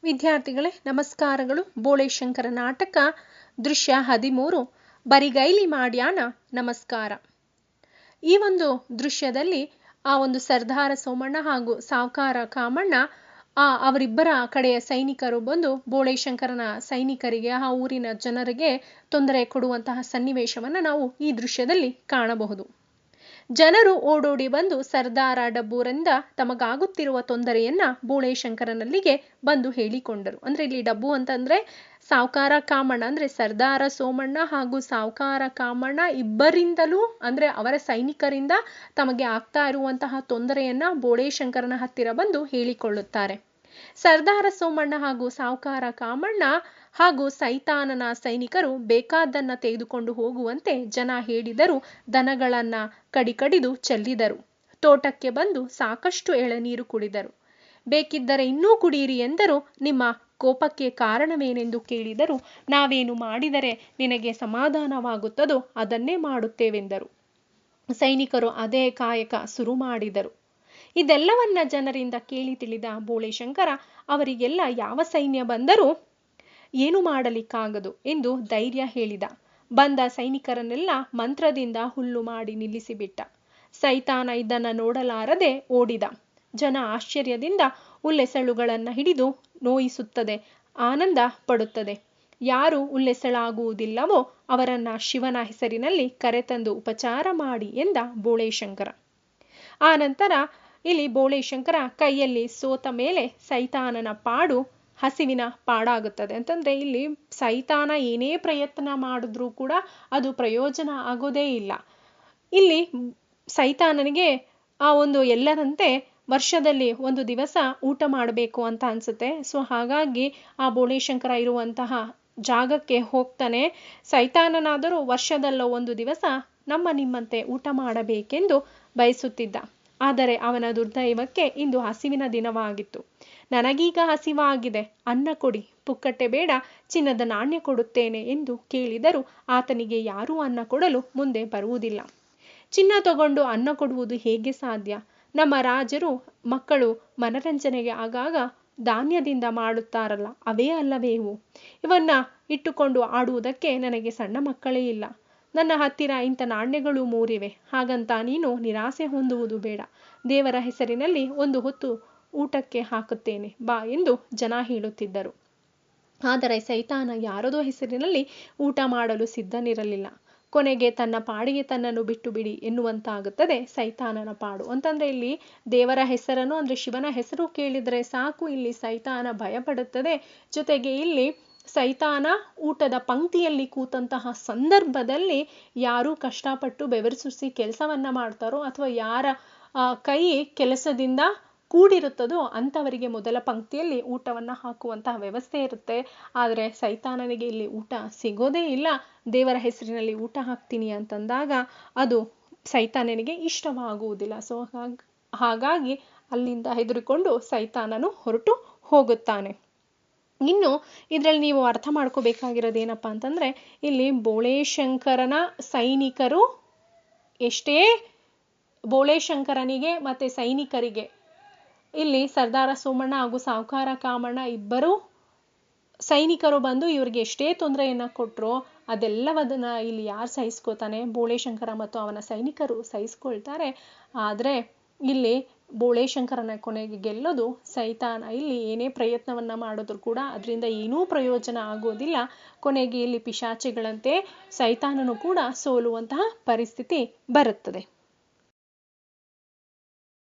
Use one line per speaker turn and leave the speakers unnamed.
ವಿದ್ಯಾರ್ಥಿಗಳೇ ನಮಸ್ಕಾರಗಳು. ಬೋಳೇಶಂಕರ ನಾಟಕ ದೃಶ್ಯ 13 ಬರಿಗೈಲಿ ಮಾಡ್ಯಾನ ನಮಸ್ಕಾರ. ಈ ಒಂದು ದೃಶ್ಯದಲ್ಲಿ ಆ ಒಂದು ಸರ್ದಾರ ಸೋಮಣ್ಣ ಹಾಗೂ ಸಾವ್ಕಾರ ಕಾಮಣ್ಣ ಅವರಿಬ್ಬರ ಕಡೆಯ ಸೈನಿಕರು ಬಂದು ಬೋಳೇಶಂಕರನ ಸೈನಿಕರಿಗೆ ಆ ಊರಿನ ಜನರಿಗೆ ತೊಂದರೆ ಕೊಡುವಂತಹ ಸನ್ನಿವೇಶವನ್ನು ನಾವು ಈ ದೃಶ್ಯದಲ್ಲಿ ಕಾಣಬಹುದು. ಜನರು ಓಡೋಡಿ ಬಂದು ಸರ್ದಾರ ಡಬ್ಬೂರಿಂದ ತಮಗಾಗುತ್ತಿರುವ ತೊಂದರೆಯನ್ನ ಬೋಳೇಶಂಕರನಲ್ಲಿಗೆ ಬಂದು ಹೇಳಿಕೊಂಡರು. ಅಂದ್ರೆ ಇಲ್ಲಿ ಡಬ್ಬು ಅಂತಂದ್ರೆ ಸಾವ್ಕಾರ ಕಾಮಣ್ಣ, ಅಂದ್ರೆ ಸರ್ದಾರ ಸೋಮಣ್ಣ ಹಾಗೂ ಸಾವ್ಕಾರ ಕಾಮಣ್ಣ ಇಬ್ಬರಿಂದಲೂ ಅಂದ್ರೆ ಅವರ ಸೈನಿಕರಿಂದ ತಮಗೆ ಆಗ್ತಾ ಇರುವಂತಹ ತೊಂದರೆಯನ್ನ ಬೋಳೇಶಂಕರನ ಹತ್ತಿರ ಬಂದು ಹೇಳಿಕೊಳ್ಳುತ್ತಾರೆ. ಸರ್ದಾರ ಸೋಮಣ್ಣ ಹಾಗೂ ಸಾವ್ಕಾರ ಕಾಮಣ್ಣ ಹಾಗೂ ಸೈತಾನನ ಸೈನಿಕರು ಬೇಕಾದ್ದನ್ನ ತೆಗೆದುಕೊಂಡು ಹೋಗುವಂತೆ ಜನ ಹೇಳಿದರು. ದನಗಳನ್ನ ಕಡಿದು ಚೆಲ್ಲಿದರು. ತೋಟಕ್ಕೆ ಬಂದು ಸಾಕಷ್ಟು ಎಳನೀರು ಕುಡಿದರು. ಬೇಕಿದ್ದರೆ ಇನ್ನೂ ಕುಡಿಯಿರಿ ಎಂದರು. ನಿಮ್ಮ ಕೋಪಕ್ಕೆ ಕಾರಣವೇನೆಂದು ಕೇಳಿದರು. ನಾವೇನು ಮಾಡಿದರೆ ನಿನಗೆ ಸಮಾಧಾನವಾಗುತ್ತದೋ ಅದನ್ನೇ ಮಾಡುತ್ತೇವೆಂದರು. ಸೈನಿಕರು ಅದೇ ಕಾಯಕ ಶುರು ಮಾಡಿದರು. ಇದೆಲ್ಲವನ್ನ ಜನರಿಂದ ಕೇಳಿ ತಿಳಿದ ಬೋಳೇಶಂಕರ ಅವರಿಗೆಲ್ಲ ಯಾವ ಸೈನ್ಯ ಬಂದರೂ ಏನು ಮಾಡಲಿಕ್ಕಾಗದು ಎಂದು ಧೈರ್ಯ ಹೇಳಿದ. ಬಂದ ಸೈನಿಕರನ್ನೆಲ್ಲ ಮಂತ್ರದಿಂದ ಹುಲ್ಲು ಮಾಡಿ ನಿಲ್ಲಿಸಿಬಿಟ್ಟ. ಸೈತಾನ ಇದನ್ನ ನೋಡಲಾರದೆ ಓಡಿದ. ಜನ ಆಶ್ಚರ್ಯದಿಂದ ಹುಲ್ಲೆಸಳುಗಳನ್ನ ಹಿಡಿದು ನೋಯಿಸುತ್ತದೆ, ಆನಂದ ಪಡುತ್ತದೆ. ಯಾರು ಹುಲ್ಲೆಸಳಾಗುವುದಿಲ್ಲವೋ ಅವರನ್ನ ಶಿವನ ಹೆಸರಿನಲ್ಲಿ ಕರೆತಂದು ಉಪಚಾರ ಮಾಡಿ ಎಂದ ಬೋಳೇಶಂಕರ. ಆ ನಂತರ ಇಲ್ಲಿ ಬೋಳೇಶಂಕರ ಕೈಯಲ್ಲಿ ಸೋತ ಮೇಲೆ ಸೈತಾನನ ಪಾಡು ಹಸಿವಿನ ಪಾಡಾಗುತ್ತದೆ. ಅಂತಂದ್ರೆ ಇಲ್ಲಿ ಸೈತಾನ ಏನೇ ಪ್ರಯತ್ನ ಮಾಡಿದ್ರೂ ಕೂಡ ಅದು ಪ್ರಯೋಜನ ಆಗೋದೇ ಇಲ್ಲ. ಇಲ್ಲಿ ಸೈತಾನನಿಗೆ ಆ ಒಂದು ಎಲ್ಲರಂತೆ ವರ್ಷದಲ್ಲಿ ಒಂದು ದಿವಸ ಊಟ ಮಾಡಬೇಕು ಅಂತ ಅನ್ಸುತ್ತೆ. ಸೊ ಹಾಗಾಗಿ ಆ ಬೋಳೇಶಂಕರ ಇರುವಂತಹ ಜಾಗಕ್ಕೆ ಹೋಗ್ತಾನೆ. ಸೈತಾನನಾದರೂ ವರ್ಷದಲ್ಲೋ ಒಂದು ದಿವಸ ನಿಮ್ಮಂತೆ ಊಟ ಮಾಡಬೇಕೆಂದು ಬಯಸುತ್ತಿದ್ದ. ಆದರೆ ಅವನ ದುರ್ದೈವಕ್ಕೆ ಇಂದು ಹಸಿವಿನ ದಿನವಾಗಿತ್ತು. ನನಗೀಗ ಹಸಿವಾಗಿದೆ, ಅನ್ನ ಕೊಡಿ, ಪುಕ್ಕಟ್ಟೆ ಬೇಡ, ಚಿನ್ನದ ನಾಣ್ಯ ಕೊಡುತ್ತೇನೆ ಎಂದು ಕೇಳಿದರೂ ಆತನಿಗೆ ಯಾರೂ ಅನ್ನ ಕೊಡಲು ಮುಂದೆ ಬರುವುದಿಲ್ಲ. ಚಿನ್ನ ತಗೊಂಡು ಅನ್ನ ಕೊಡುವುದು ಹೇಗೆ ಸಾಧ್ಯ? ನಮ್ಮ ರಾಜರು ಮಕ್ಕಳು ಮನರಂಜನೆಗೆ ಆಗಾಗ ಧಾನ್ಯದಿಂದ ಮಾಡುತ್ತಾರಲ್ಲ, ಅವೇ ಅಲ್ಲವೇ ಇವು? ಇವನ್ನ ಇಟ್ಟುಕೊಂಡು ಆಡುವುದಕ್ಕೆ ನನಗೆ ಸಣ್ಣ ಮಕ್ಕಳೇ ಇಲ್ಲ. ನನ್ನ ಹತ್ತಿರ ಇಂಥ ನಾಣ್ಯಗಳು 3 ಇವೆ. ಹಾಗಂತ ನೀನು ನಿರಾಸೆ ಹೊಂದುವುದು ಬೇಡ. ದೇವರ ಹೆಸರಿನಲ್ಲಿ ಒಂದು ಹೊತ್ತು ಊಟಕ್ಕೆ ಹಾಕುತ್ತೇನೆ ಬಾ ಎಂದು ಜನ ಹೇಳುತ್ತಿದ್ದರು. ಆದರೆ ಸೈತಾನ ಯಾರದೋ ಹೆಸರಿನಲ್ಲಿ ಊಟ ಮಾಡಲು ಸಿದ್ಧನಿರಲಿಲ್ಲ. ಕೊನೆಗೆ ತನ್ನ ಪಾಡಿಗೆ ತನ್ನನ್ನು ಬಿಟ್ಟು ಬಿಡಿ ಎನ್ನುವಂತಾಗುತ್ತದೆ ಸೈತಾನನ ಪಾಡು. ಅಂತಂದ್ರೆ ಇಲ್ಲಿ ದೇವರ ಹೆಸರನ್ನು ಅಂದ್ರೆ ಶಿವನ ಹೆಸರು ಕೇಳಿದ್ರೆ ಸಾಕು ಇಲ್ಲಿ ಸೈತಾನ ಭಯಪಡುತ್ತದೆ. ಜೊತೆಗೆ ಇಲ್ಲಿ ಸೈತಾನ ಊಟದ ಪಂಕ್ತಿಯಲ್ಲಿ ಕೂತಂತಹ ಸಂದರ್ಭದಲ್ಲಿ ಯಾರು ಕಷ್ಟಪಟ್ಟು ಬೆವರಿಸುಸಿ ಕೆಲಸವನ್ನ ಮಾಡ್ತಾರೋ ಅಥವಾ ಯಾರ ಕೈ ಕೆಲಸದಿಂದ ಕೂಡಿರುತ್ತದೋ ಅಂಥವರಿಗೆ ಮೊದಲ ಪಂಕ್ತಿಯಲ್ಲಿ ಊಟವನ್ನ ಹಾಕುವಂತಹ ವ್ಯವಸ್ಥೆ ಇರುತ್ತೆ. ಆದರೆ ಸೈತಾನನಿಗೆ ಇಲ್ಲಿ ಊಟ ಸಿಗೋದೇ ಇಲ್ಲ. ದೇವರ ಹೆಸರಿನಲ್ಲಿ ಊಟ ಹಾಕ್ತೀನಿ ಅಂತಂದಾಗ ಅದು ಸೈತಾನನಿಗೆ ಇಷ್ಟವಾಗುವುದಿಲ್ಲ. ಸೊ ಹಾಗಾಗಿ ಅಲ್ಲಿಂದ ಹೆದರಿಕೊಂಡು ಸೈತಾನನು ಹೊರಟು ಹೋಗುತ್ತಾನೆ. ಇನ್ನು ಇದರಲ್ಲಿ ನೀವು ಅರ್ಥ ಮಾಡ್ಕೋಬೇಕಾಗಿರೋದು ಏನಪ್ಪಾ ಅಂತಂದ್ರೆ ಇಲ್ಲಿ ಬೋಳೇಶಂಕರನ ಸೈನಿಕರು ಎಷ್ಟೇ ಬೋಳೇಶಂಕರನಿಗೆ ಮತ್ತೆ ಸೈನಿಕರಿಗೆ ಇಲ್ಲಿ ಸರ್ದಾರ ಸೋಮಣ್ಣ ಹಾಗೂ ಸಾವ್ಕಾರ ಕಾಮಣ್ಣ ಇಬ್ಬರು ಸೈನಿಕರು ಬಂದು ಇವರಿಗೆ ಎಷ್ಟೇ ತೊಂದರೆಯನ್ನ ಕೊಟ್ಟರು ಅದೆಲ್ಲವದನ್ನ ಇಲ್ಲಿ ಯಾರು ಸಹಿಸ್ಕೋತಾನೆ? ಬೋಳೇಶಂಕರ ಮತ್ತು ಅವನ ಸೈನಿಕರು ಸಹಿಸ್ಕೊಳ್ತಾರೆ. ಆದ್ರೆ ಇಲ್ಲಿ ಬೋಳೇಶಂಕರನ ಕೊನೆಗೆ ಗೆಲ್ಲೋದು ಸೈತಾನ. ಇಲ್ಲಿ ಏನೇ ಪ್ರಯತ್ನವನ್ನ ಮಾಡಿದ್ರು ಕೂಡ ಅದರಿಂದ ಏನೂ ಪ್ರಯೋಜನ ಆಗೋದಿಲ್ಲ. ಕೊನೆಗೆ ಇಲ್ಲಿ ಪಿಶಾಚಿಗಳಂತೆ ಸೈತಾನನು ಕೂಡ ಸೋಲುವಂತಹ ಪರಿಸ್ಥಿತಿ ಬರುತ್ತದೆ.